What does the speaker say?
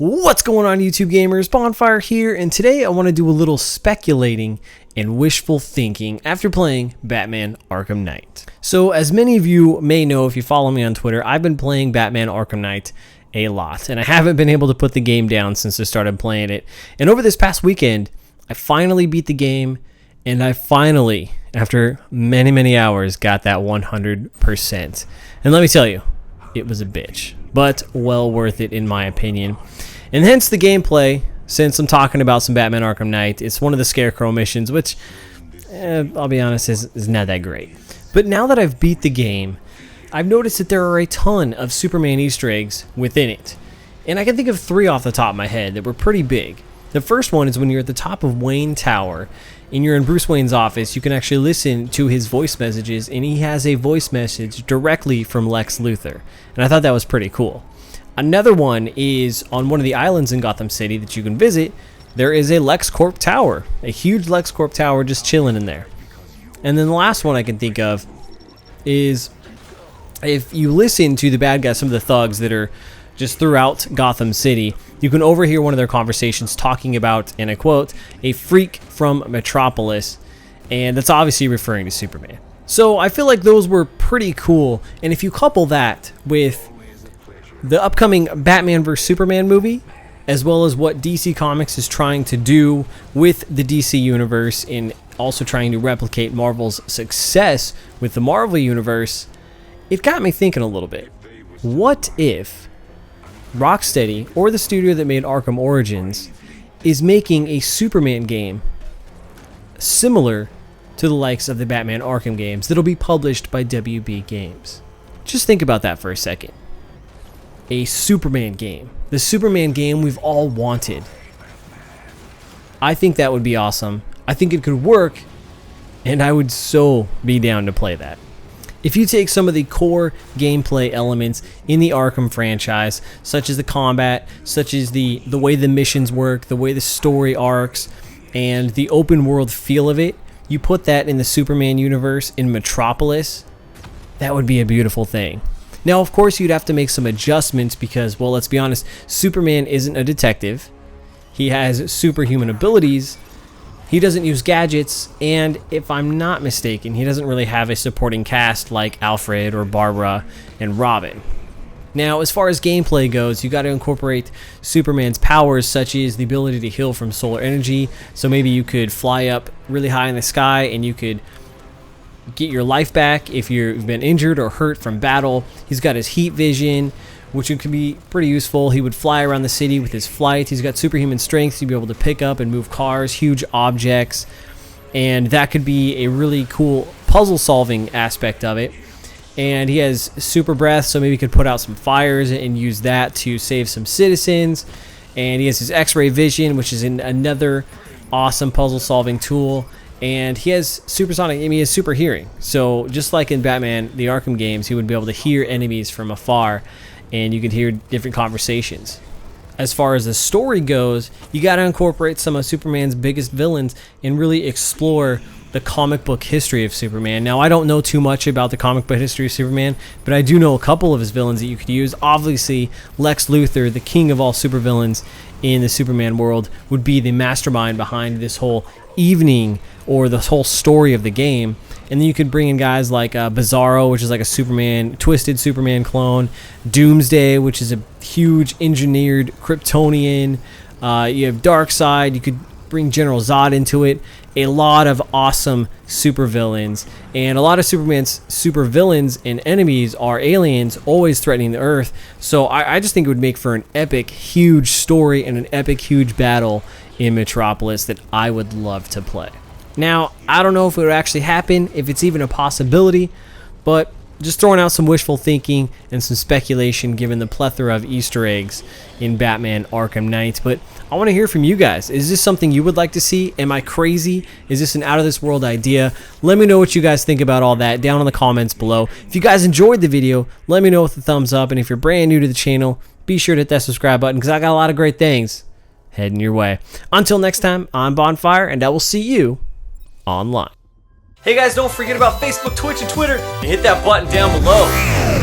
What's going on, YouTube gamers? Bonfire here, and today I want to do a little speculating and wishful thinking after playing Batman Arkham Knight. So as many of you may know if you follow me on Twitter, I've been playing Batman Arkham Knight a lot, and I haven't been able to put the game down since I started playing it. And over this past weekend, I finally beat the game, and I finally, after many hours, got that 100%. And let me tell you, it was a bitch, but well worth it in my opinion. And hence the gameplay, since I'm talking about some Batman Arkham Knight, it's one of the Scarecrow missions, which, I'll be honest, is not that great. But now that I've beat the game, I've noticed that there are a ton of Superman Easter eggs within it. And I can think of 3 off the top of my head that were pretty big. The first one is when you're at the top of Wayne Tower, and you're in Bruce Wayne's office, you can actually listen to his voice messages, and he has a voice message directly from Lex Luthor. And I thought that was pretty cool. Another one is on one of the islands in Gotham City that you can visit. There is a LexCorp tower, a huge LexCorp tower just chilling in there. And then the last one I can think of is if you listen to the bad guys, some of the thugs that are just throughout Gotham City, you can overhear one of their conversations talking about, and I quote, a freak from Metropolis, and that's obviously referring to Superman. So I feel like those were pretty cool, and if you couple that with the upcoming Batman vs Superman movie, as well as what DC Comics is trying to do with the DC Universe in also trying to replicate Marvel's success with the Marvel Universe, it got me thinking a little bit. What if Rocksteady, or the studio that made Arkham Origins, is making a Superman game similar to the likes of the Batman Arkham games that'll be published by WB Games? Just think about that for a second. A Superman game. The Superman game we've all wanted. I think that would be awesome. I think it could work, and I would so be down to play that. If you take some of the core gameplay elements in the Arkham franchise, such as the combat, such as the way the missions work, the way the story arcs, and the open world feel of it, you put that in the Superman universe in Metropolis, that would be a beautiful thing. Now, of course, you'd have to make some adjustments because, well, let's be honest, Superman isn't a detective. He has superhuman abilities. He doesn't use gadgets, and if I'm not mistaken, he doesn't really have a supporting cast like Alfred or Barbara and Robin. Now, as far as gameplay goes, you got to incorporate Superman's powers, such as the ability to heal from solar energy. So maybe you could fly up really high in the sky and you could get your life back if you've been injured or hurt from battle. He's got his heat vision, which can be pretty useful. He would fly around the city with his flight. He's got superhuman strength to be able to pick up and move cars, huge objects, and that could be a really cool puzzle-solving aspect of it. And he has super breath, so maybe he could put out some fires and use that to save some citizens. And he has his X-ray vision, which is another awesome puzzle-solving tool. And he has supersonic, he has super hearing. So just like in Batman, the Arkham games, he would be able to hear enemies from afar, and you could hear different conversations. As far as the story goes, you got to incorporate some of Superman's biggest villains and really explore the comic book history of Superman. Now, I don't know too much about the comic book history of Superman, but I do know a couple of his villains that you could use. Obviously, Lex Luthor, the king of all supervillains in the Superman world, would be the mastermind behind this whole evening or this whole story of the game. And then you could bring in guys like Bizarro, which is like a twisted Superman clone. Doomsday, which is a huge engineered Kryptonian. You have Darkseid. You could bring General Zod into it. A lot of awesome supervillains. And a lot of Superman's supervillains and enemies are aliens, always threatening the Earth. So I just think it would make for an epic, huge story and an epic, huge battle in Metropolis that I would love to play. Now, I don't know if it would actually happen, if it's even a possibility, but just throwing out some wishful thinking and some speculation given the plethora of Easter eggs in Batman Arkham Knight. But I want to hear from you guys. Is this something you would like to see? Am I crazy? Is this an out-of-this-world idea? Let me know what you guys think about all that down in the comments below. If you guys enjoyed the video, let me know with a thumbs up. And if you're brand new to the channel, be sure to hit that subscribe button because I got a lot of great things heading your way. Until next time, I'm Bonfire, and I will see you online. Hey guys, don't forget about Facebook, Twitch, and Twitter, and hit that button down below.